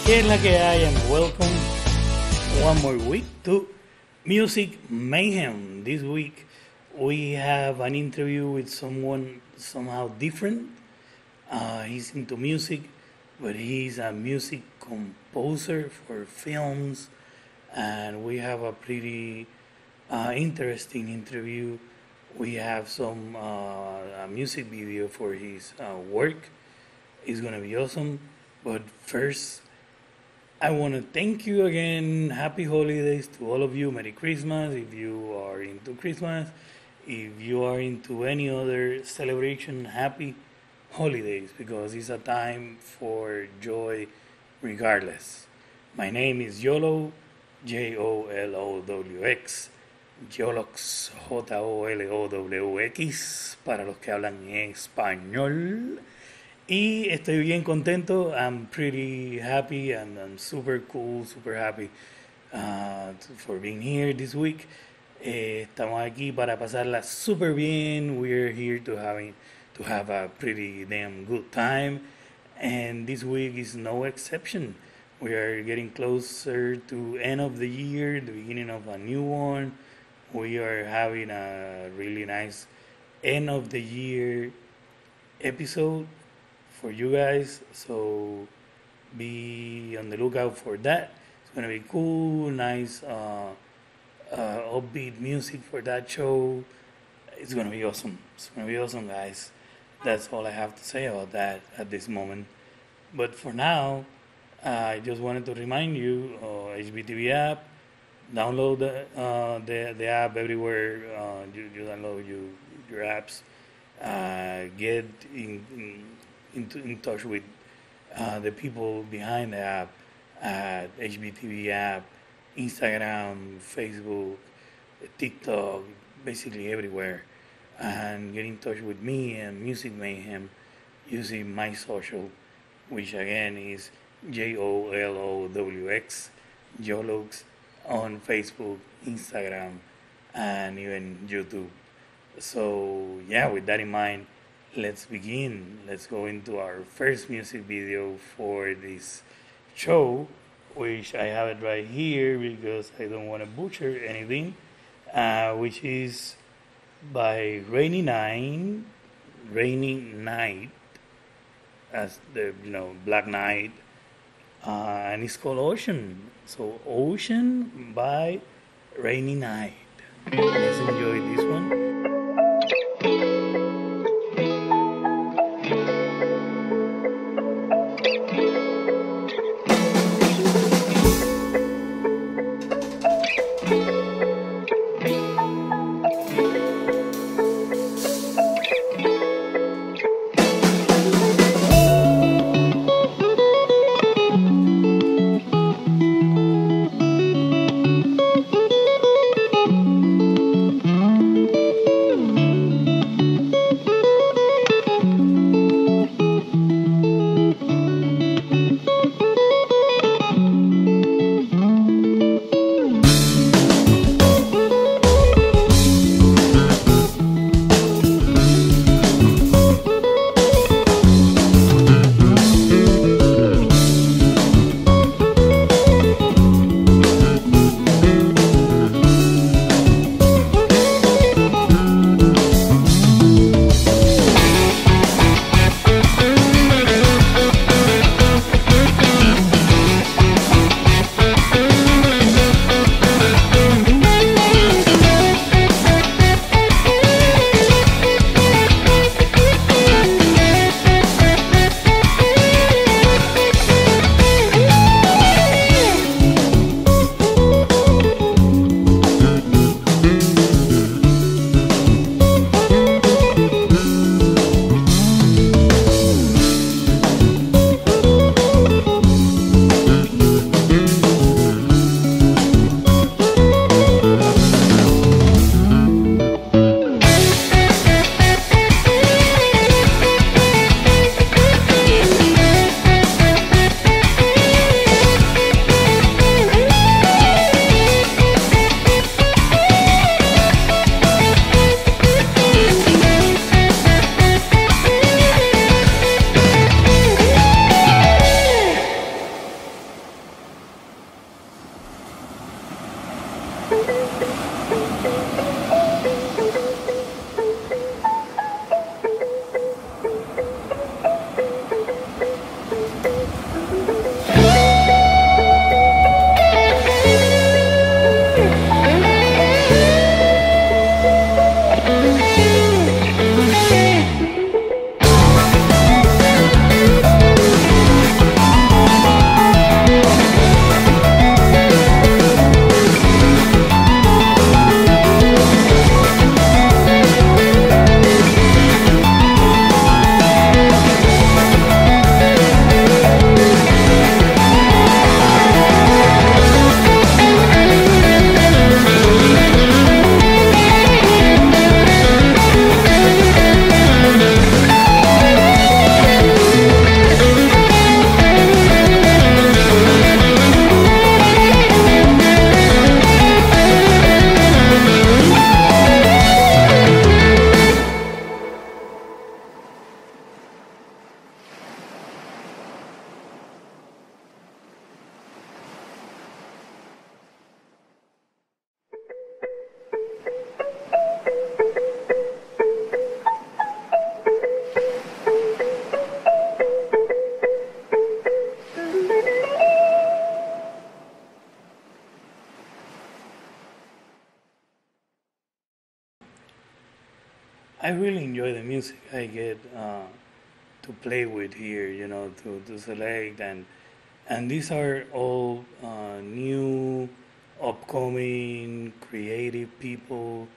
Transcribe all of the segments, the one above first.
¿Qué es la que hay? And welcome one more week to Music Mayhem. This week we have an interview with someone somehow different. He's into music, but he's a music composer for films, and we have a pretty interesting interview. We have some a music video for his work. It's gonna be awesome. But first, I want to thank you again. Happy holidays to all of you. Merry Christmas if you are into Christmas. If you are into any other celebration, happy holidays because it's a time for joy regardless. My name is YOLO, JoLowX, JoLowX, JoLowX, para los que hablan en español. Y estoy bien contento. I'm pretty happy and I'm super cool, super happy for being here this week. Estamos aquí para pasarla super bien. We're here to have a pretty damn good time. And this week is no exception. We are getting closer to end of the year, the beginning of a new one. We are having a really nice end of the year episode for you guys, so be on the lookout for that. It's gonna be cool, nice, upbeat music for that show. It's gonna be awesome. It's gonna be awesome, guys. That's all I have to say about that at this moment. But for now, I just wanted to remind you, HVTV app. Download the app everywhere. You download your apps. Get in touch with the people behind the app at HVTV app, Instagram, Facebook, TikTok, basically everywhere. And get in touch with me and Music Mayhem using my social, which again is JoLowX, JoLowX on Facebook, Instagram, and even YouTube. So yeah, with that in mind, let's begin. Let's go into our first music video for this show, which I have it right here because I don't want to butcher anything, which is by Rainy Night, as the Black Night, and it's called Ocean. So Ocean by Rainy Night. Let's enjoy this one. I really enjoy the music I get to play with here, to select, and these are all new, upcoming, creative people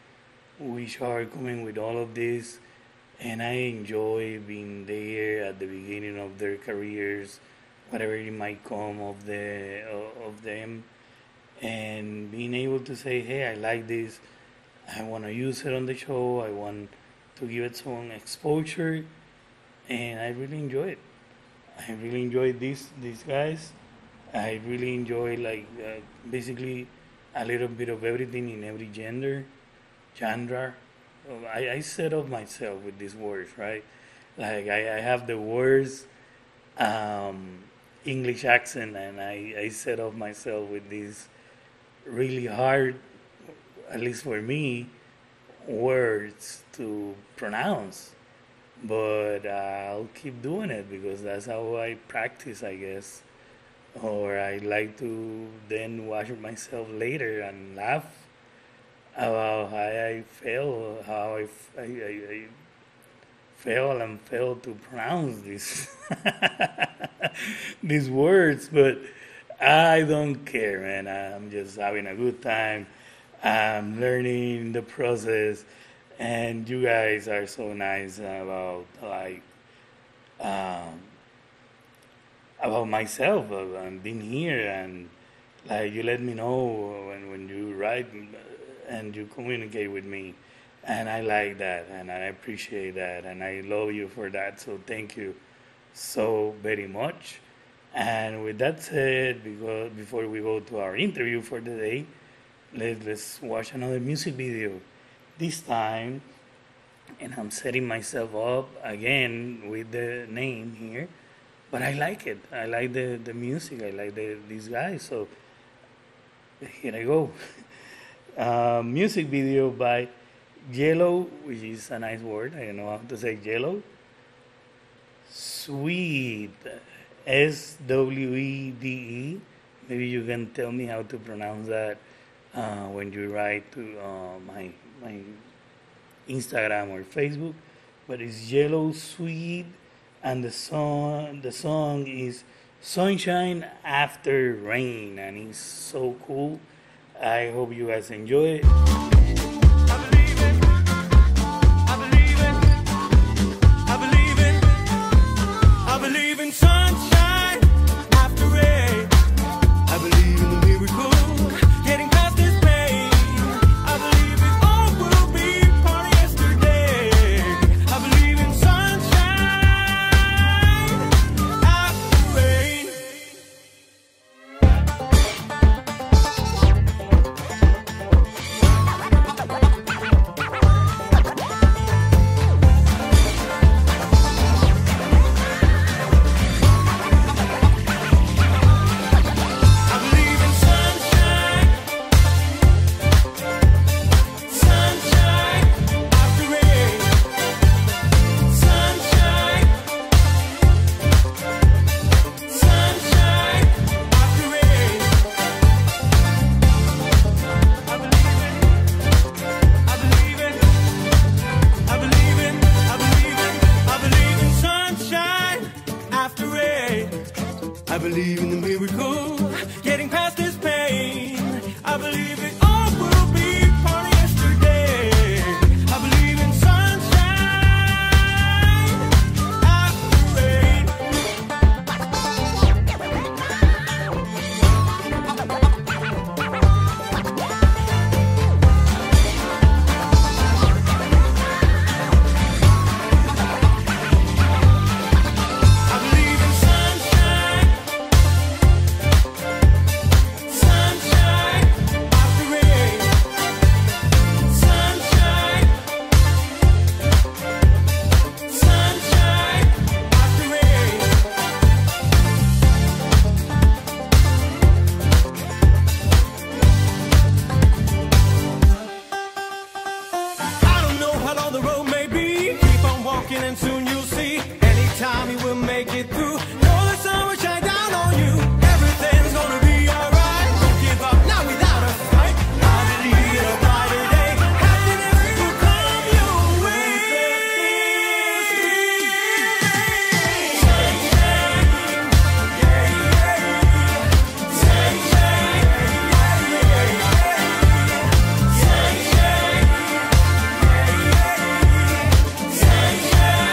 which are coming with all of this, and I enjoy being there at the beginning of their careers, whatever it might come of them, and being able to say, hey, I like this, I want to use it on the show, I want to give it some exposure, and I really enjoy it. I really enjoy these guys. I really enjoy basically a little bit of everything in every genre. I set up myself with these words, right? Like I have the words English accent, and I set up myself with these really hard, at least for me, words to pronounce, but I'll keep doing it because that's how I practice, I guess. Or I like to then watch myself later and laugh about how I fail, I fail and fail to pronounce these words, but I don't care, man. I'm just having a good time. I'm learning the process, and you guys are so nice about about myself and being here, and you let me know when you write and you communicate with me, and I like that, and I appreciate that, and I love you for that. So thank you so very much. And with that said, before we go to our interview for the day, let's watch another music video. This time, and I'm setting myself up again with the name here, but I like it. I like the music. I like these guys. So here I go. Music video by JoLowX, which is a nice word. I don't know how to say JoLowX. Sweet, SWEDE. Maybe you can tell me how to pronounce that when you write to my Instagram or Facebook. But it's JoLowX Sweet, and the song is Sunshine After Rain, and it's so cool. I hope you guys enjoy it. Sunshine after rain. I believe in the miracle, getting past this pain. I believe it all will be part of yesterday. I believe in sunshine after rain. believe it all will be part of yesterday. I believe in sunshine after rain. I believe in sunshine, sunshine after rain. Sunshine, sunshine after rain. I don't know how long the road may be. Keep on walking and soon you'll see. Anytime you will make it through. Know the sun will shine down on you. Everything's gonna be alright. Don't give up, not without a fight. I believe in a brighter day. Happiness will come your way. Sunshine, yeah, yeah. Sunshine, yeah, yeah. Sunshine.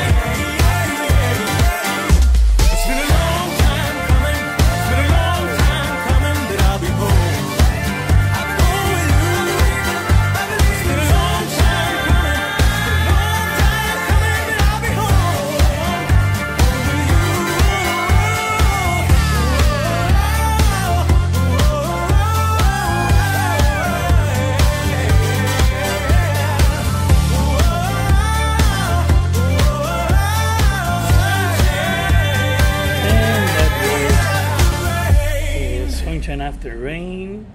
It's been a long time coming. It's been a long time coming that I'll be home. I'll go with you. It's been a long time coming. Long time coming that I'll be home. And that was Sunshine After Rain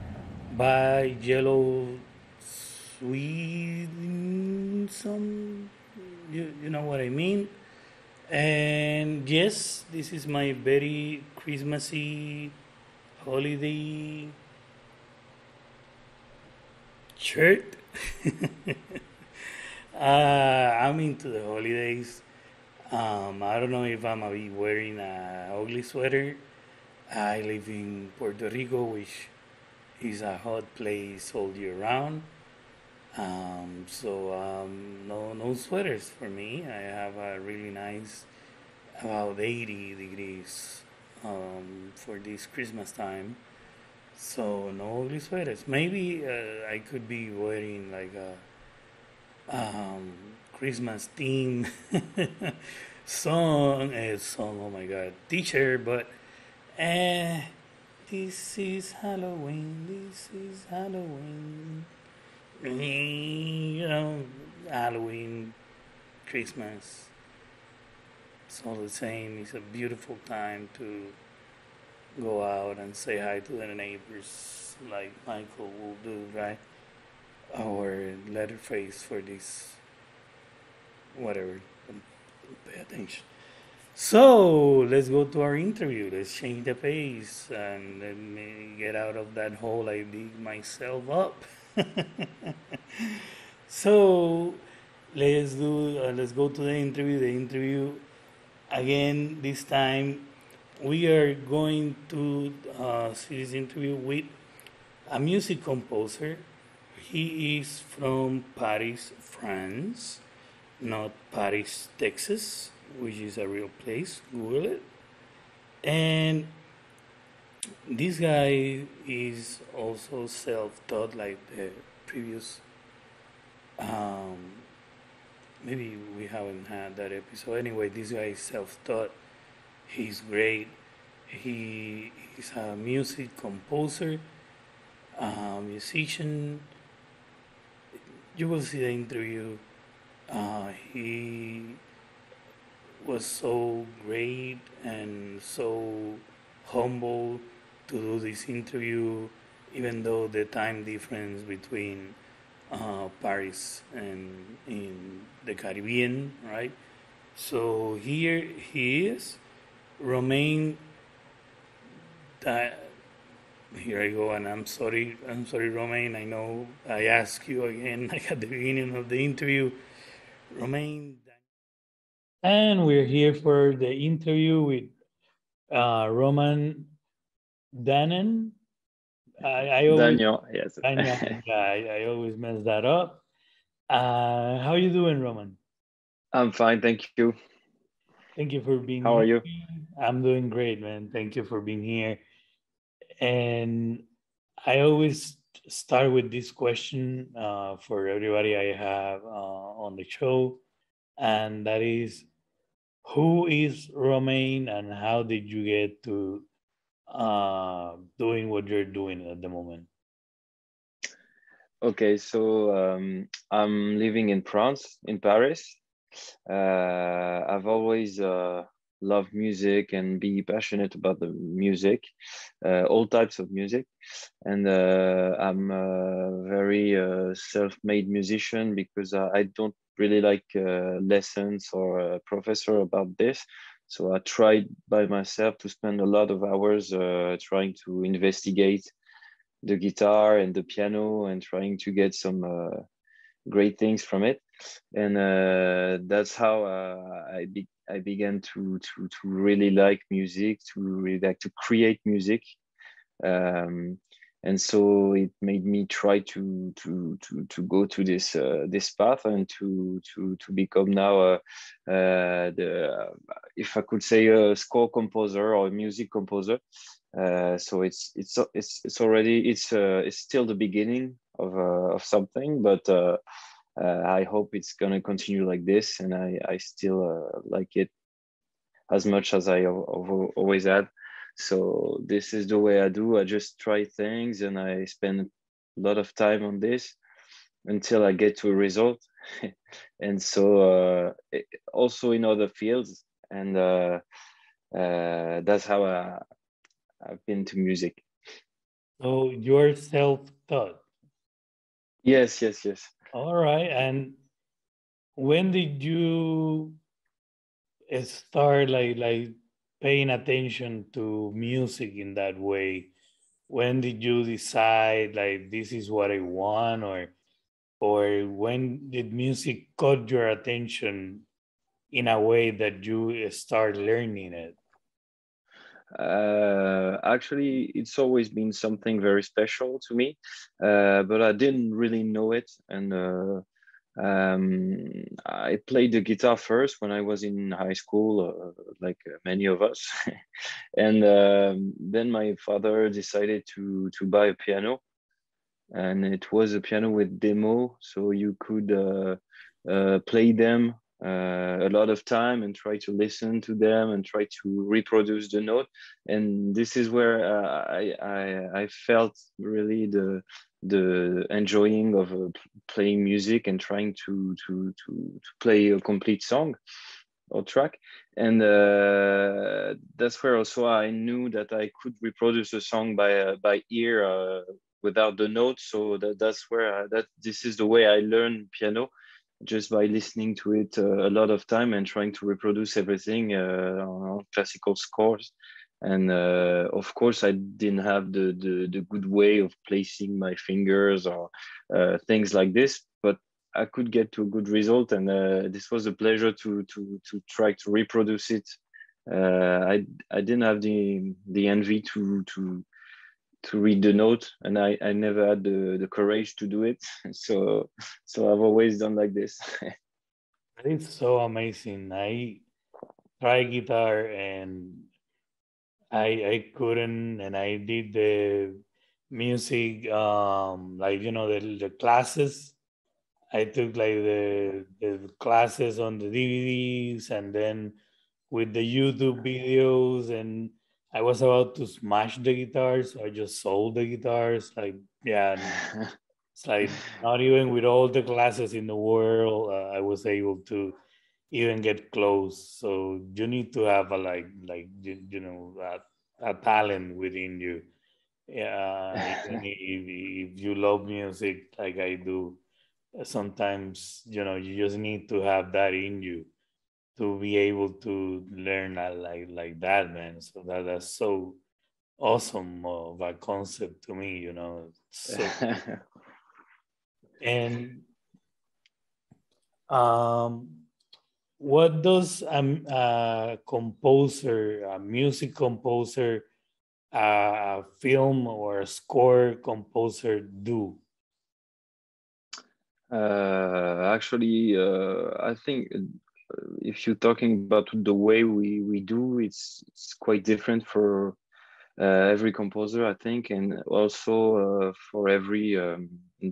by JoLowX. You know what I mean? And yes, this is my very Christmassy holiday shirt. I'm into the holidays. I don't know if I'm gonna be wearing a ugly sweater. I live in Puerto Rico, which is a hot place all year round. No sweaters for me. I have a really nice, about 80 degrees for this Christmas time. So no ugly sweaters. Maybe I could be wearing like a Christmas theme song. Oh my God, t-shirt. But this is Halloween. This is Halloween. You know, Halloween, Christmas. It's all the same. It's a beautiful time to go out and say hi to the neighbors, like Michael will do, right? Or Letterface for this, whatever. Pay attention. So let's go to our interview. Let's change the pace and let me get out of that hole I dig myself up. So let's go to the interview. The interview again. This time we are going to see this interview with a music composer. He is from Paris, France, not Paris, Texas, which is a real place. Google it. And this guy is also self-taught, like the previous. Maybe we haven't had that episode. Anyway, this guy is self-taught. He's great. He is a music composer, musician. You will see the interview. He was so great and so humble to do this interview, even though the time difference between Paris and in the Caribbean, right? So here he is, Romain. Here I go, and I'm sorry, Romain. I know I asked you again, like at the beginning of the interview, Romain. And we're here for the interview with Romain Dagnan. I always, Daniel, yes. Dagnan, yeah, I always mess that up. How you doing, Roman? I'm fine, thank you. Thank you for How being are you? here. I'm doing great, man. Thank you for being here. And I always start with this question for everybody I have on the show, and that is, who is Romaine, and how did you get to doing what you're doing at the moment? Okay, so I'm living in France, in Paris. I've always loved music and be passionate about the music, all types of music. And I'm a very self-made musician because I don't really like lessons or a professor about this. So I tried by myself to spend a lot of hours trying to investigate the guitar and the piano and trying to get some great things from it. And that's how I began to really like music, to really like to create music. Um, and so it made me try to go to this path and to become now the if I could say a score composer or a music composer. So it's already it's still the beginning of something, but I hope it's gonna continue like this, and I still like it as much as always had. So this is the way I do. I just try things and I spend a lot of time on this until I get to a result. And so also in other fields, and that's how I've been to music. So you're self-taught. Yes, yes, yes. All right. And when did you start like paying attention to music in that way? When did you decide like this is what I want, or when did music caught your attention in a way that you start learning it? Actually, it's always been something very special to me, but I didn't really know it. And I played the guitar first when I was in high school, like many of us. And then my father decided to buy a piano, and it was a piano with demo, so you could play them a lot of time and try to listen to them and try to reproduce the note. And this is where I felt really the enjoying of playing music and trying to play a complete song or track. And that's where also I knew that I could reproduce a song by ear without the notes. So that's where that this is the way I learn piano, just by listening to it a lot of time and trying to reproduce everything on classical scores. And of course, I didn't have the good way of placing my fingers or things like this, but I could get to a good result, and this was a pleasure to try to reproduce it. I didn't have the envy to read the note, and I never had the courage to do it. So I've always done like this. It's so amazing. I try guitar and I couldn't, and I did the music like the classes. I took like the classes on the DVDs, and then with the YouTube videos, and I was about to smash the guitars, so I just sold the guitars. Like, yeah, and it's like not even with all the classes in the world, I was able to even get close. So you need to have a a talent within you. Yeah, even if you love music like I do, sometimes you just need to have that in you to be able to learn like that, man. So that's so awesome of a concept to me. So and um, what does a composer, a music composer, a film or a score composer do? Actually, I think if you're talking about the way we do, it's quite different for every composer, I think, and also for every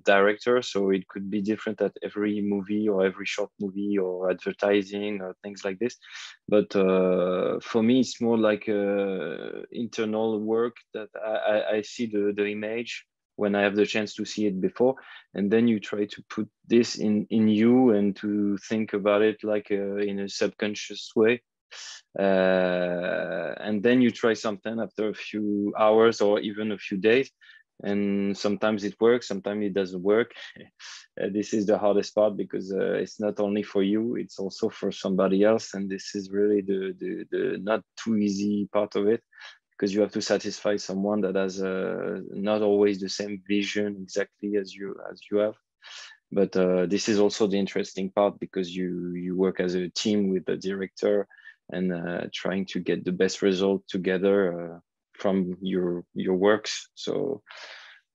director. So it could be different at every movie or every short movie or advertising or things like this. But for me, it's more like internal work that I see the image when I have the chance to see it before, and then you try to put this in you and to think about it like in a subconscious way, and then you try something after a few hours or even a few days, and sometimes it works, sometimes it doesn't work. This is the hardest part because it's not only for you, it's also for somebody else, and this is really the not too easy part of it, because you have to satisfy someone that has not always the same vision exactly as you have. But this is also the interesting part, because you work as a team with the director and trying to get the best result together from your works. So,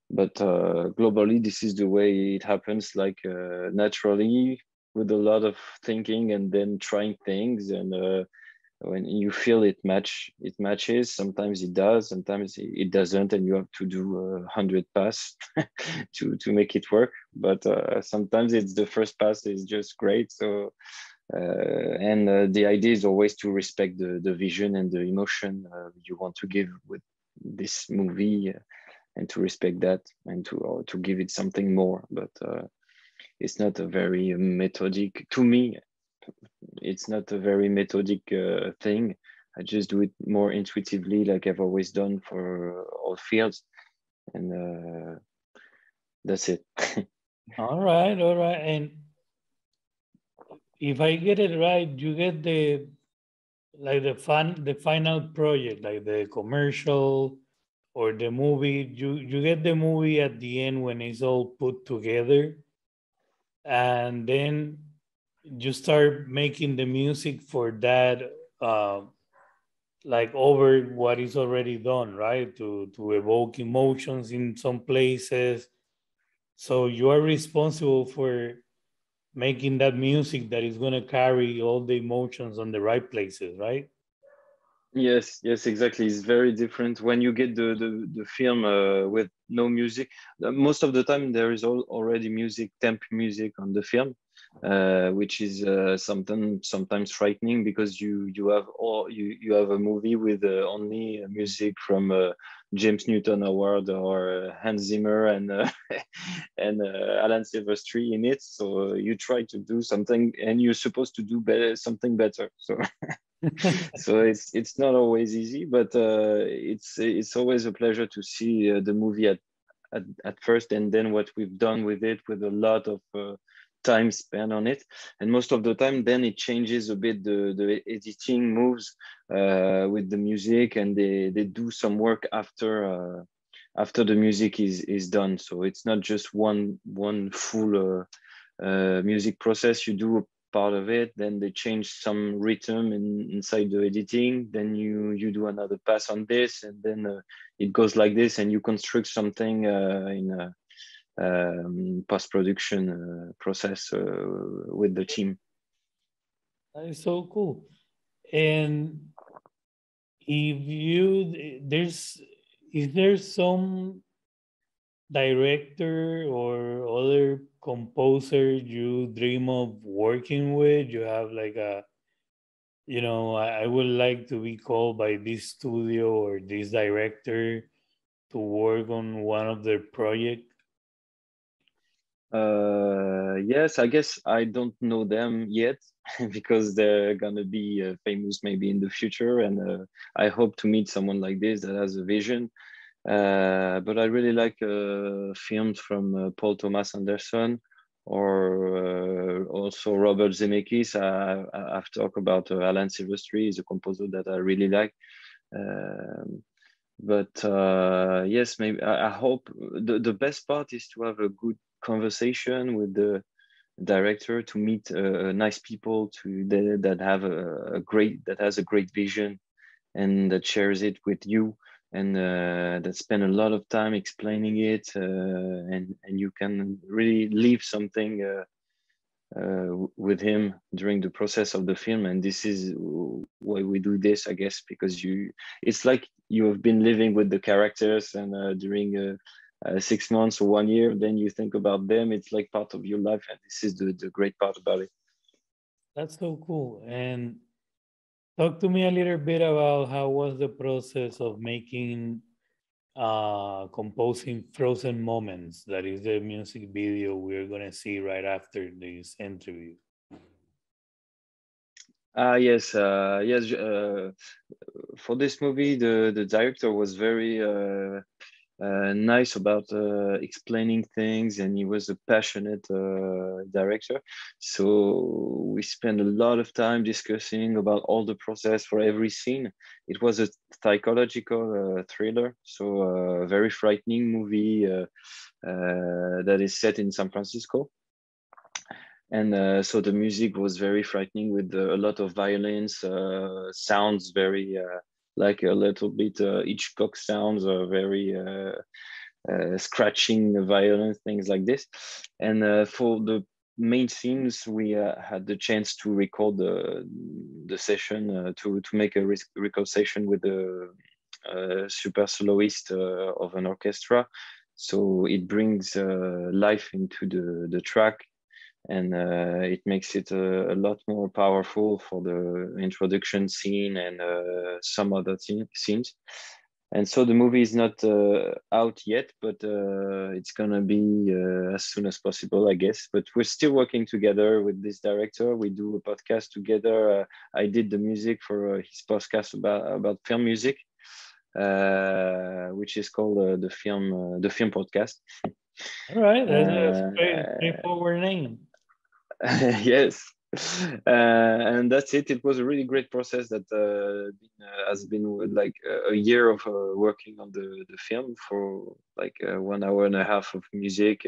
but globally, this is the way it happens, like naturally, with a lot of thinking and then trying things, and when you feel it matches. Sometimes it does, sometimes it doesn't, and you have to do 100 pass to make it work. But sometimes it's the first pass is just great. So and the idea is always to respect the vision and the emotion you want to give with this movie, and to respect that, and to give it something more. But it's not a very methodic, to me, it's not a very methodic thing. I just do it more intuitively, like I've always done for all fields, and that's it. All right, all right. And if I get it right, you get the like the final project, like the commercial or the movie. You get the movie at the end when it's all put together, and then you start making the music for that, uh, like over what is already done, right? To evoke emotions in some places. So you are responsible for making that music that is going to carry all the emotions on the right places, right? Yes, exactly. It's very different when you get the film with no music. Most of the time, there is already music, temp music on the film, which is sometimes frightening, because you have a movie with only music from James Newton Howard or Hans Zimmer and and Alan Silvestri in it. So you try to do something, and you're supposed to do better, something better. So so it's not always easy, but it's always a pleasure to see the movie at first, and then what we've done with it, with a lot of time spent on it. And most of the time then it changes a bit, the editing moves with the music, and they do some work after the music is done. So it's not just one full music process. You do a part of it, then they change some rhythm inside the editing, then you do another pass on this, and then it goes like this, and you construct something in a post-production process with the team. That is so cool. And if you there's is there some director or other composer you dream of working with? You have like a, I would like to be called by this studio or this director to work on one of their projects. Yes, I guess I don't know them yet because they're gonna be famous maybe in the future, and I hope to meet someone like this that has a vision. But I really like films from Paul Thomas Anderson, or also Robert Zemeckis. I've talked about Alan Silvestri, is a composer that I really like. But yes, maybe I hope the best part is to have a good conversation with the director, to meet nice people that have a great, that has a great vision, and that shares it with you, and that spend a lot of time explaining it, and you can really leave something with him during the process of the film. And this is why we do this, I guess, because it's like you have been living with the characters, and during 6 months or 1 year, then you think about them. It's like part of your life, and this is the great part about it. That's so cool. And talk to me a little bit about how was the process of making composing Frozen Moments. That is the music video we're gonna see right after this interview. Yes, yes. For this movie, the director was very nice about explaining things, and he was a passionate director. So we spent a lot of time discussing about all the process for every scene. It was a psychological thriller, so a very frightening movie that is set in San Francisco. And so the music was very frightening, with a lot of violence, sounds very like a little bit Hitchcock sounds, are very scratching, violence, things like this. And for the main scenes, we had the chance to record the session, to make a record session with a super soloist of an orchestra. So it brings life into the track, and it makes it a lot more powerful for the introduction scene and some other scenes. And so the movie is not out yet, but it's gonna be as soon as possible, I guess. But we're still working together with this director. We do a podcast together. I did the music for his podcast about film music, which is called the film podcast. All right, that's a straightforward name. Yes. And that's it. It was a really great process that has been like a year of working on the film, for like 1 hour and a half of music,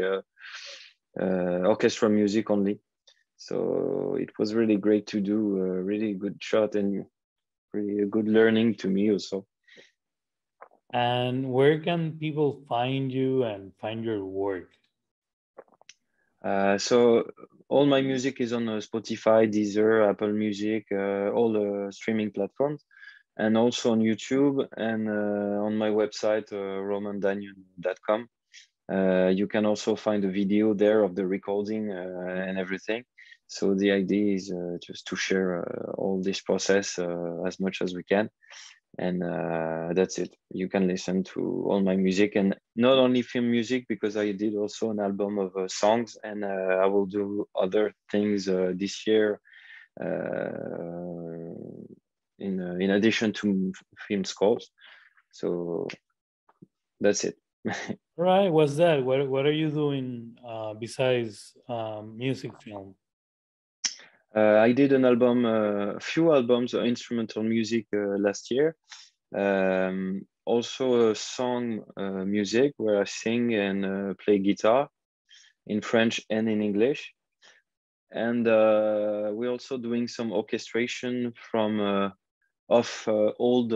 orchestra music only. So it was really great to do, a really good shot, and really a good learning to me also. And where can people find you and find your work? So all my music is on Spotify, Deezer, Apple Music, all the streaming platforms, and also on YouTube, and on my website, Romain.com. You can also find a video there of the recording and everything. So the idea is just to share all this process as much as we can. And that's it. You can listen to all my music, and not only film music, because I did also an album of songs, and I will do other things this year in addition to film scores. So that's it. Right, what's that? What are you doing besides music film? I did an album, a few albums of instrumental music last year. Also a song music, where I sing and play guitar in French and in English. And we're also doing some orchestration from of old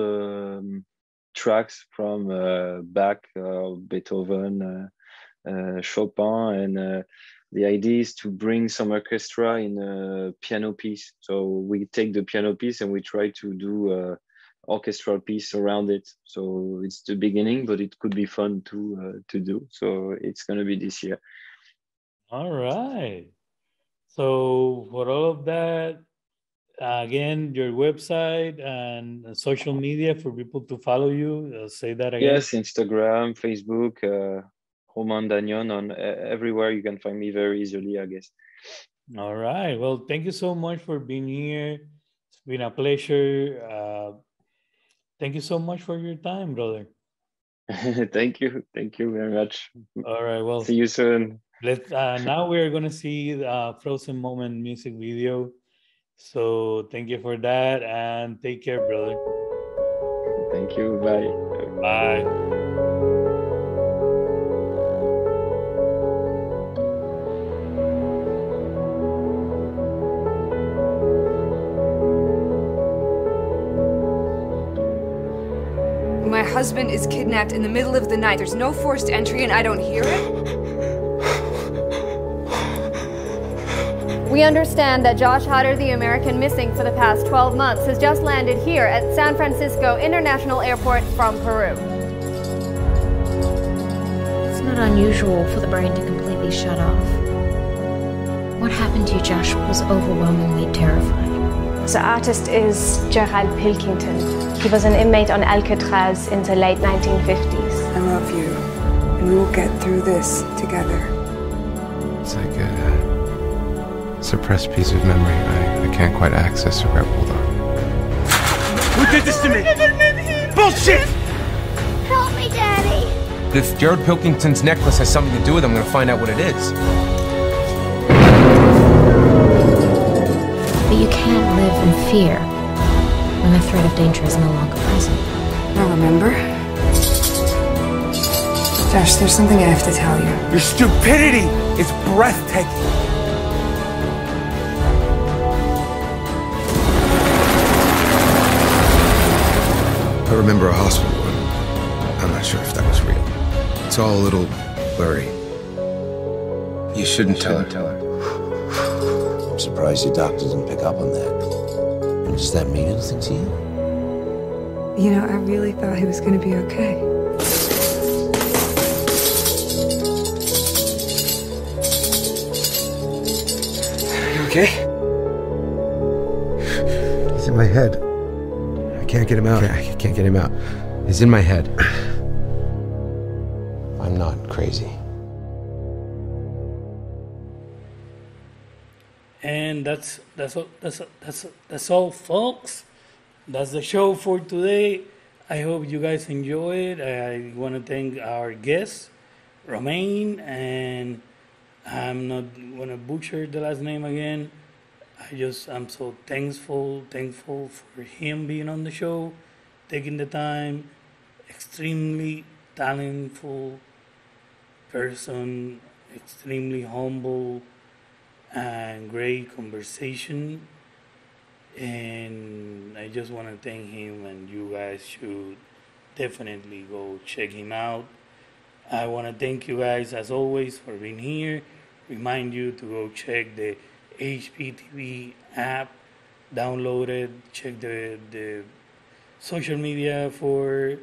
tracks from Bach, Beethoven, Chopin, and the idea is to bring some orchestra in a piano piece. So we take the piano piece and we try to do a orchestral piece around it. So it's the beginning, but it could be fun to do. So it's going to be this year. All right. So for all of that, again, your website and social media for people to follow you. Say that again. Yes, Instagram, Facebook, Romain Dagnan, on everywhere. You can find me very easily, I guess. All right. Well, thank you so much for being here. It's been a pleasure. Thank you so much for your time, brother. Thank you very much. All right. Well, see you soon. Let's now we're gonna see the Frozen Moment music video. So thank you for that, and take care, brother. Thank you. Bye. Bye. My husband is kidnapped in the middle of the night. There's no forced entry and I don't hear it? We understand that Josh Hader, the American missing for the past 12 months, has just landed here at San Francisco International Airport from Peru. It's not unusual for the brain to completely shut off. What happened to you, Josh, was overwhelmingly terrifying. The artist is Gerald Pilkington. He was an inmate on Alcatraz in the late 1950s. I love you, and we will get through this together. It's like a suppressed piece of memory I can't quite access or grab hold of. Who did this to me? Bullshit! Help me, Daddy. If Gerald Pilkington's necklace has something to do with it, I'm gonna find out what it is. But you can't live in fear when the threat of danger is no longer present. Now remember? Josh, there's something I have to tell you. Your stupidity is breathtaking. I remember a hospital room. I'm not sure if that was real. It's all a little blurry. You shouldn't tell her. I'm surprised your doctor didn't pick up on that. And does that mean anything to you? You know, I really thought he was going to be okay. You okay? He's in my head. I can't get him out. I can't get him out. He's in my head. I'm not crazy. And that's all, folks. That's the show for today. I hope you guys enjoy it. I want to thank our guest, Romaine, and I'm not gonna butcher the last name again. I'm so thankful for him being on the show, taking the time. Extremely talentful person, extremely humble, and great conversation. And I just want to thank him, and you guys should definitely go check him out. I want to thank you guys as always for being here. Remind you to go check the HVTV app, download it, check the social media for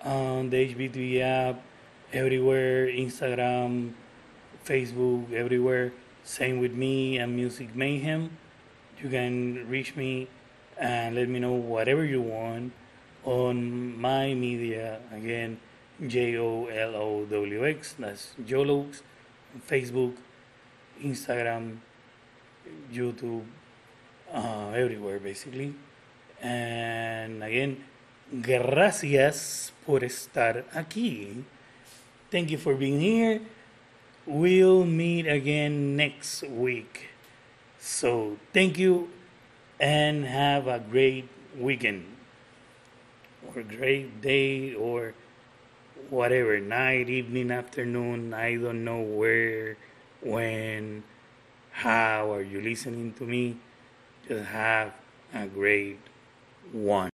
the HVTV app, everywhere, Instagram, Facebook, everywhere. Same with me and Music Mayhem. You can reach me and let me know whatever you want on my media. Again, JoLowX, that's JoLowX, Facebook, Instagram, YouTube, everywhere basically. And again, gracias por estar aquí. Thank you for being here. We'll meet again next week. So thank you and have a great weekend or great day or whatever, night, evening, afternoon. I don't know where, when, how are you listening to me. Just have a great one.